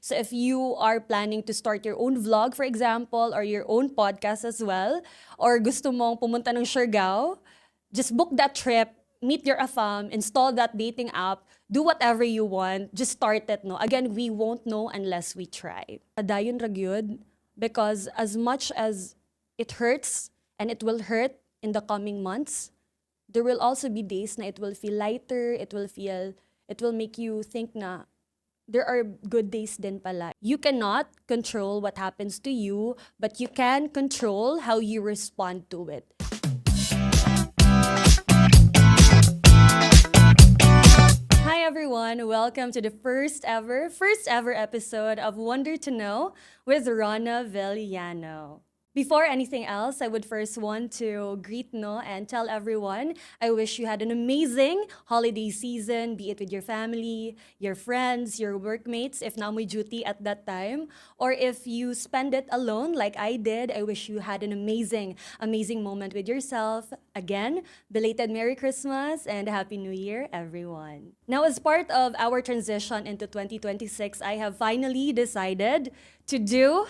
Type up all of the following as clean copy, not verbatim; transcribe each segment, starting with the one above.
So if you are planning to start your own vlog, for example, or your own podcast as well, or gusto mong pumunta ng Siargao, just book that trip, meet your afam, install that dating app, do whatever you want, just start it, no? Again, we won't know unless we try. Dayon ra gyud, because as much as it hurts and it will hurt in the coming months, there will also be days na it will feel lighter, it will make you think na there are good days din pala. You cannot control what happens to you, but you can control how you respond to it. Hi everyone, welcome to the first ever episode of Wonder to Know with Rona Villano. Before anything else, I would first want to greet no and tell everyone I wish you had an amazing holiday season, be it with your family, your friends, your workmates, if na may duty at that time, or if you spend it alone like I did, I wish you had an amazing moment with yourself. Again, belated Merry Christmas and Happy New Year, everyone. Now, as part of our transition into 2026, I have finally decided to do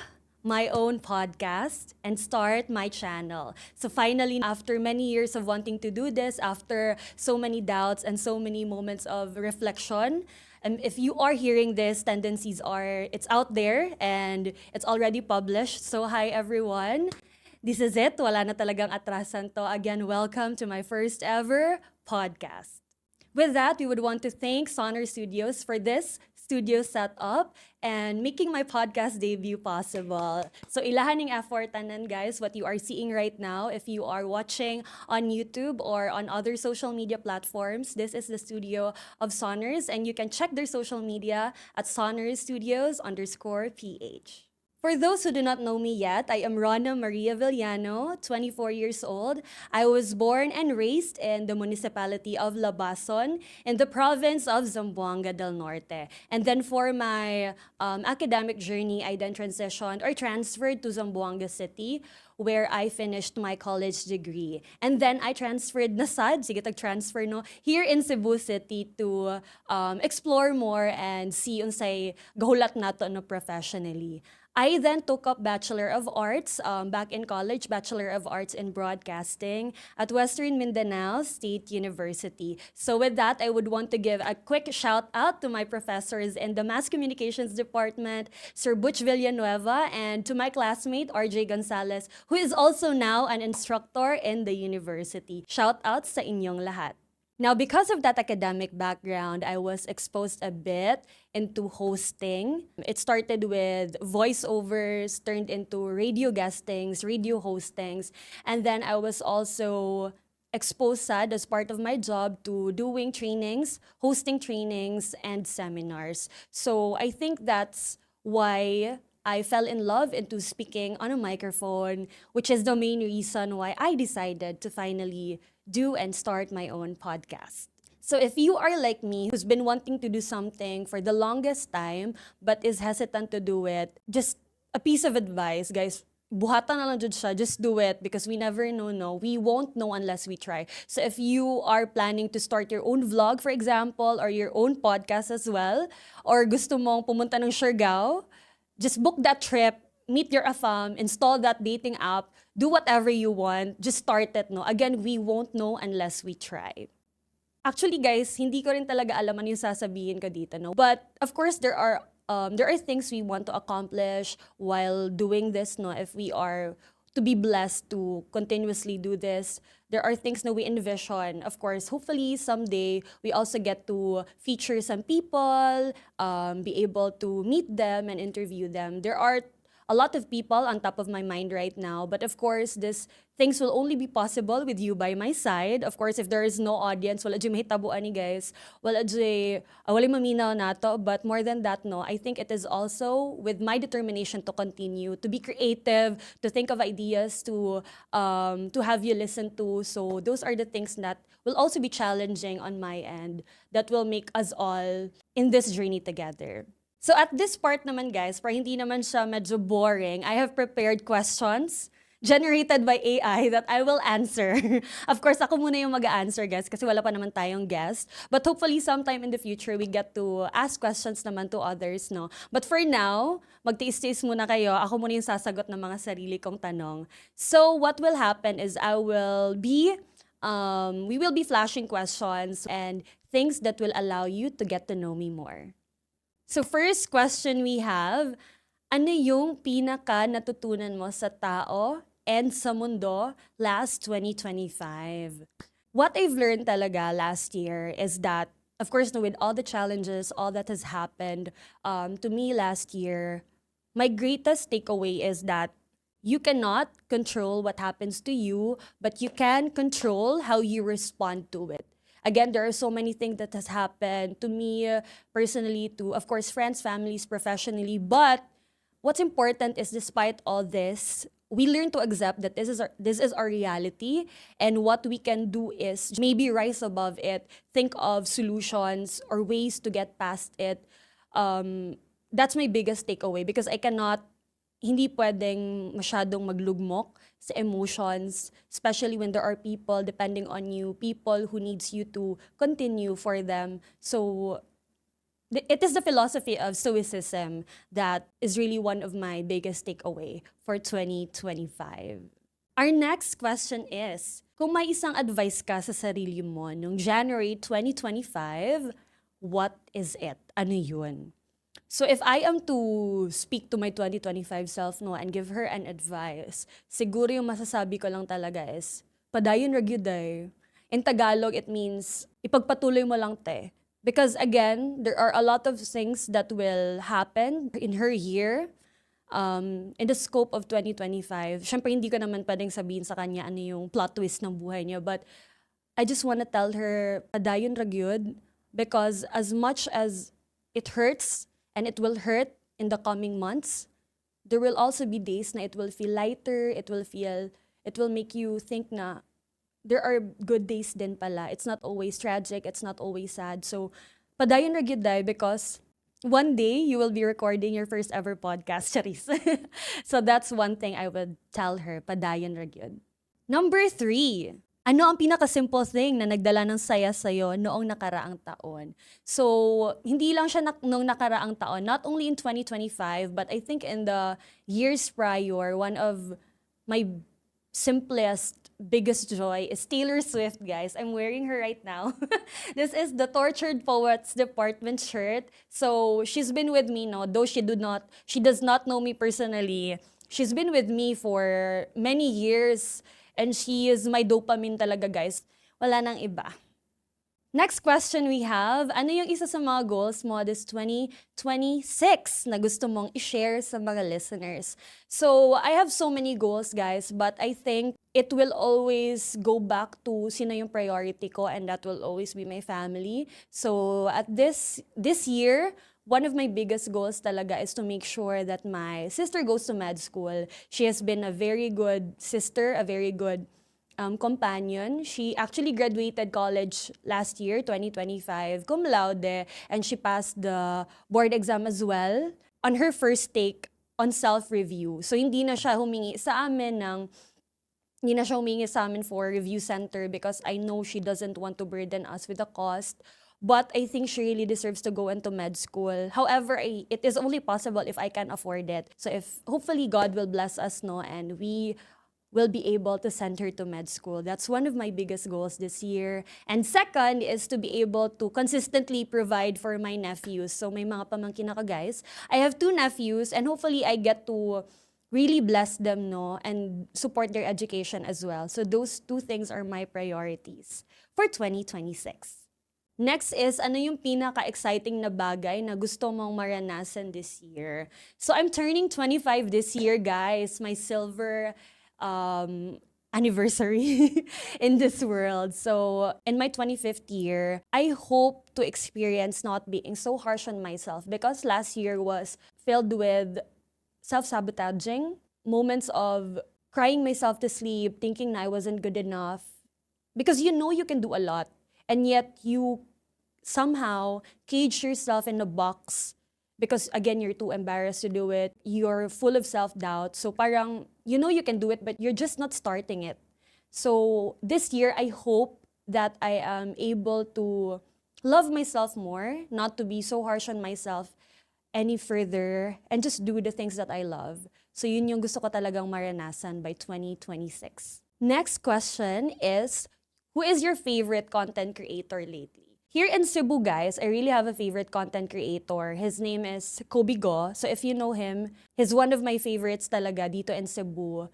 my own podcast and start my channel. So finally, after many years of wanting to do this, after so many doubts and so many moments of reflection, and if you are hearing this, tendencies are, it's out there and it's already published. So hi everyone. This is it. Wala na talagang atrasan to. Again, welcome to my first ever podcast. With that, we would want to thank Sonar Studios for this studio setup and making my podcast debut possible. So ilahaning effort tanan guys, what you are seeing right now, if you are watching on YouTube or on other social media platforms, this is the studio of Sonars and you can check their social media at Sonars Studios _PH. For those who do not know me yet, I am Rona Maria Villano, 24 years old. I was born and raised in the municipality of Labason in the province of Zamboanga del Norte. And then for my academic journey, I then transitioned or transferred to Zamboanga City where I finished my college degree. And then I transferred na sad, sige tag-transfer no, here in Cebu City to explore more and see unsay gahulat nato no professionally. I then took up Bachelor of Arts back in college, Bachelor of Arts in Broadcasting at Western Mindanao State University. So with that, I would want to give a quick shout out to my professors in the Mass Communications Department, Sir Butch Villanueva, and to my classmate, RJ Gonzalez, who is also now an instructor in the university. Shout out sa inyong lahat. Now, because of that academic background, I was exposed a bit into hosting. It started with voiceovers, turned into radio guestings, radio hostings, and then I was also exposed sad as part of my job to doing trainings, hosting trainings, and seminars. So I think that's why I fell in love into speaking on a microphone, which is the main reason why I decided to finally do and start my own podcast. So if you are like me, who's been wanting to do something for the longest time but is hesitant to do it, just a piece of advice, guys. Buhatan na lang jud siya, just do it because we never know, no. We won't know unless we try. So if you are planning to start your own vlog, for example, or your own podcast as well, or gusto mong pumunta ng Siargao, just book that trip, meet your afam, install that dating app, do whatever you want, just start it, no? Again, we won't know unless we try. Actually, guys, hindi ko rin talaga alam ano yung sasabihin ko dito, no? But, of course, there are things we want to accomplish while doing this, no? If we are to be blessed to continuously do this, there are things that we envision. Of course, hopefully someday we also get to feature some people, be able to meet them and interview them. There are a lot of people on top of my mind right now, but of course, this things will only be possible with you by my side. Of course, if there is no audience, wala dyan mahitabuan ni guys, wala maminaw nato, but more than that, no, I think it is also with my determination to continue, to be creative, to think of ideas, to have you listen to. So those are the things that will also be challenging on my end, that will make us all in this journey together. So at this part naman guys, para hindi naman siya medyo boring, I have prepared questions generated by AI that I will answer. Of course, ako muna yung mag-answer, guys, kasi wala pa naman tayong guest. But hopefully, sometime in the future, we get to ask questions naman to others, no? But for now, magtiis-tiis muna kayo. Ako muna yung sasagot ng mga sarili kong tanong. So, what will happen is we will be flashing questions and things that will allow you to get to know me more. So, first question we have, ano yung pinaka natutunan mo sa tao and sa mundo last 2025? What I've learned talaga last year is that, of course, no, with all the challenges, all that has happened to me last year, my greatest takeaway is that you cannot control what happens to you, but you can control how you respond to it. Again, there are so many things that has happened to me personally, to, of course, friends, families, professionally, but what's important is despite all this, we learn to accept that this is our reality, and what we can do is maybe rise above it, think of solutions or ways to get past it. That's my biggest takeaway because hindi pwedeng masyadong maglugmok sa emotions, especially when there are people depending on you, people who needs you to continue for them. So it is the philosophy of stoicism that is really one of my biggest takeaway for 2025. Our next question is, kung may isang advice ka sa sarili mo noong January 2025, what is it? Ano yun? So if I am to speak to my 2025 self, no, and give her an advice, siguro yung masasabi ko lang talaga is, padayon ra gyud day. In Tagalog, it means, ipagpatuloy mo lang te. Because again, there are a lot of things that will happen in her year, in the scope of 2025. Siyempre, hindi ko naman pwedeng sabihin sa kanya ano yung plot twist ng buhay niya. But I just wanna tell her, padayon ra gyud. Because as much as it hurts, and it will hurt in the coming months, there will also be days na it will feel lighter, it will make you think na, there are good days din pala. It's not always tragic, it's not always sad. So, padayon ra gyud day because one day you will be recording your first ever podcast, Charis. So that's one thing I would tell her, padayon ra gyud. Number 3, ano ang pinaka-simple thing na nagdala ng saya sa'yo noong nakaraang taon? So, hindi lang siya noong nakaraang taon, not only in 2025, but I think in the years prior, one of my simplest, biggest joy is Taylor Swift, guys. I'm wearing her right now. This is the Tortured Poets Department shirt. So she's been with me, no, though she does not know me personally. She's been with me for many years, and she is my dopamine talaga, guys. Wala nang iba. Next question we have, ano yung isa sa mga goals mo this 2026 na gusto mong i-share sa mga listeners? So, I have so many goals, guys, but I think it will always go back to sino yung priority ko, and that will always be my family. So, at this year, one of my biggest goals talaga is to make sure that my sister goes to med school. She has been a very good sister, a very good companion. She actually graduated college last year, 2025, cum laude, and she passed the board exam as well on her first take on self-review. So hindi na siya humingi sa amin for review center because I know she doesn't want to burden us with the cost. But I think she really deserves to go into med school. However, it is only possible if I can afford it. So if hopefully God will bless us, no, and we will be able to send her to med school. That's one of my biggest goals this year. And second is to be able to consistently provide for my nephews. So may mga pamangkin ako, guys. I have 2 nephews, and hopefully I get to really bless them, no, and support their education as well. So those 2 things are my priorities for 2026. Next is, ano yung pinaka-exciting na bagay na gusto mong maranasan this year? So I'm turning 25 this year, guys. My silver anniversary in this world. So in my 25th year, I hope to experience not being so harsh on myself, because last year was filled with self-sabotaging, moments of crying myself to sleep, thinking I wasn't good enough. Because you know you can do a lot, and yet you somehow cage yourself in a box because again, you're too embarrassed to do it. You're full of self-doubt. So parang, you know you can do it, but you're just not starting it. So this year, I hope that I am able to love myself more, not to be so harsh on myself any further, and just do the things that I love. So yun yung gusto ko talagang maranasan by 2026. Next question is, who is your favorite content creator lately? Here in Cebu, guys, I really have a favorite content creator. His name is Kobe Go. So if you know him, he's one of my favorites talaga dito in Cebu.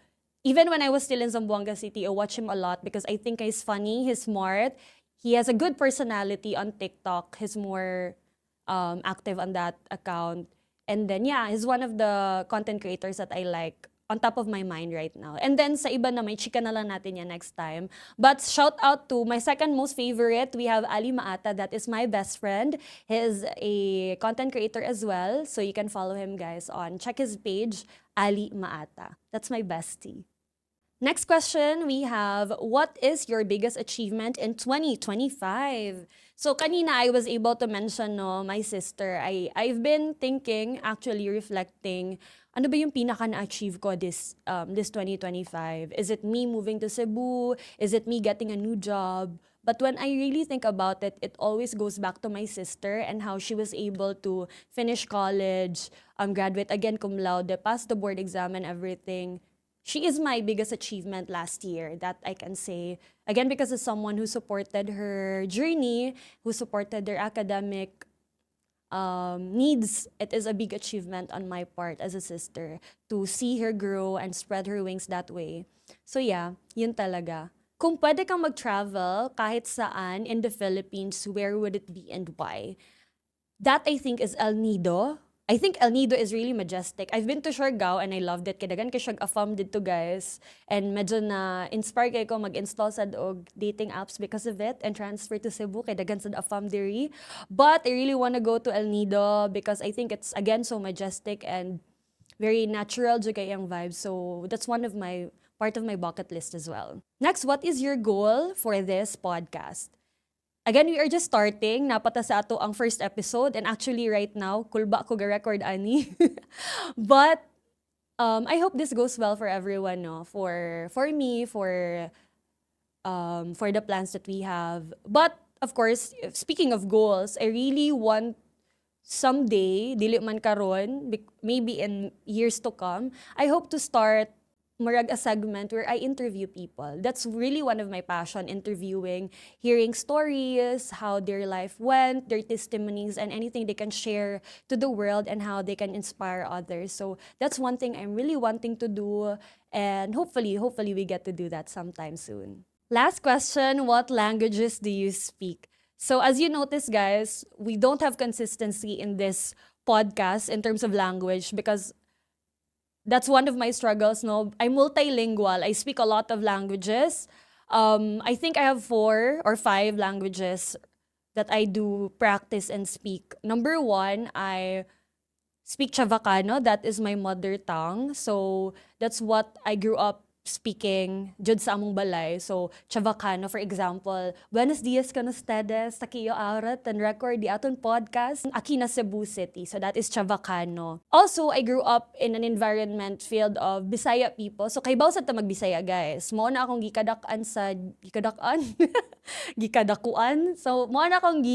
Even when I was still in Zamboanga City, I watch him a lot because I think he's funny, he's smart, he has a good personality on TikTok. He's more active on that account. And then, yeah, he's one of the content creators that I like on top of my mind right now. And then sa iba naman, chika na lang natin yan next time. But shout out to my second most favorite, we have Ali Maata, that is my best friend. He's a content creator as well, so you can follow him, guys, check his page, Ali Maata. That's my bestie. Next question, we have, what is your biggest achievement in 2025? So kanina I was able to mention my sister. I've been thinking, actually reflecting, ano ba yung pinaka na-achieve ko this 2025? Is it me moving to Cebu? Is it me getting a new job? But when I really think about it, it always goes back to my sister and how she was able to finish college, graduate again cum laude, pass the board exam and everything. She is my biggest achievement last year, that I can say. Again, because of someone who supported her journey, who supported their academic needs. It is a big achievement on my part as a sister to see her grow and spread her wings that way. So yeah, yun talaga. Kung pwede kang mag-travel kahit saan in the Philippines, where would it be and why? That I think is El Nido. I think El Nido is really majestic. I've been to Siargao and I loved it. Kadagan kay afam dito, guys. And medyo na-inspire kayo ko mag-install sa og dating apps because of it and transfer to Cebu kay dagan sa afam diri. But I really want to go to El Nido because I think it's, again, so majestic and very natural jud kay ang vibe. So that's one of my part of my bucket list as well. Next, what is your goal for this podcast? Again, we are just starting. Napata sa ato ang first episode. And actually, right now, kulba ko ga-record, ani. But, I hope this goes well for everyone, no? For me, for the plans that we have. But, of course, speaking of goals, I really want someday, dili man karon, maybe in years to come, I hope to start a segment where I interview people. That's really one of my passion, interviewing, hearing stories, how their life went, their testimonies, and anything they can share to the world and how they can inspire others. So that's one thing I'm really wanting to do, and hopefully we get to do that sometime soon. Last question, what languages do you speak? So as you notice, guys, we don't have consistency in this podcast in terms of language because that's one of my struggles, no? I'm multilingual. I speak a lot of languages. I think I have 4 or 5 languages that I do practice and speak. Number 1, I speak Chavacano. That is my mother tongue. So that's what I grew up speaking jud sa among balay. So Chavacano, for example, Buenos dias con ustedes, takiyo arat and record di aton podcast aki na Cebu City. So that is Chavacano. Also, I grew up in an environment filled of Bisaya people. So kay bawsat ta magbisaya, guys. Mo na akong gikadakan gikadakuan. So mo na akong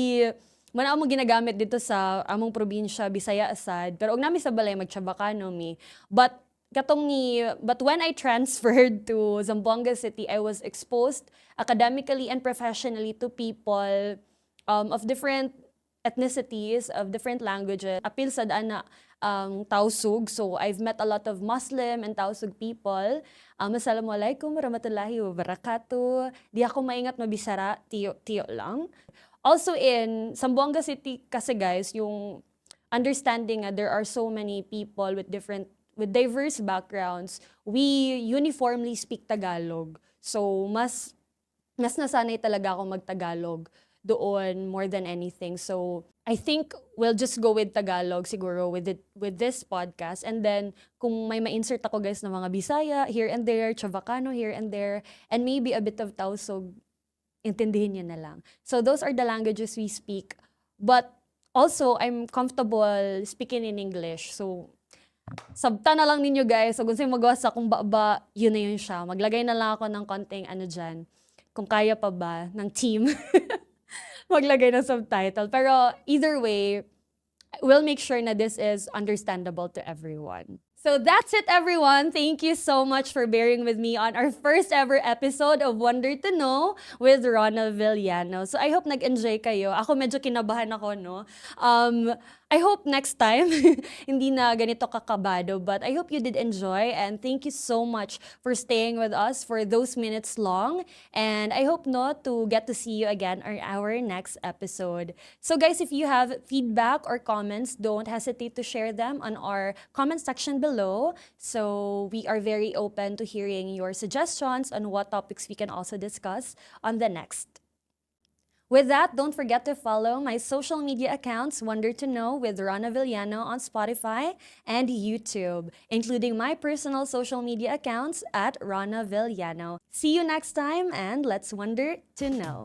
mana among ginagamit dito sa among probinsya Bisaya asad. Pero og nami sa balay mag-Chavacano mi. But when I transferred to Zamboanga City, I was exposed academically and professionally to people of different ethnicities, of different languages. Apil sa daan na Tausug. So I've met a lot of Muslim and Tausug people. Assalamualaikum warahmatullahi wabarakatuh. Di ako maingat mabisara, tiyo lang. Also in Zamboanga City kasi, guys, yung understanding there are so many people with diverse backgrounds, we uniformly speak Tagalog. So, mas nasanay talaga ako mag-Tagalog doon more than anything. So, I think we'll just go with Tagalog siguro with this podcast. And then, kung may ma-insert ako, guys, ng mga Bisaya here and there, Chavacano here and there, and maybe a bit of Tausug, intindihin niyo na lang. So, those are the languages we speak. But Also, I'm comfortable speaking in English. So, sabta na lang ninyo guys. So, kung sa'yo magawa sa kung ba, yun na yun siya. Maglagay na lang ako ng konting ano dyan. Kung kaya pa ba, ng team. Maglagay ng subtitle. Pero either way, we'll make sure na this is understandable to everyone. So that's it, everyone. Thank you so much for bearing with me on our first ever episode of Wonder to Know with Rona Villano. So I hope nag-enjoy kayo. Ako medyo kinabahan ako, no? I hope next time, hindi na ganito kakabado, but I hope you did enjoy, and thank you so much for staying with us for those minutes long, and I hope not to get to see you again on our next episode. So guys, if you have feedback or comments, don't hesitate to share them on our comment section below. So we are very open to hearing your suggestions on what topics we can also discuss on the next. With that, don't forget to follow my social media accounts, Wonder to Know with Rona Villano on Spotify and YouTube, including my personal social media accounts at Rona Villano. See you next time, and let's wonder to know.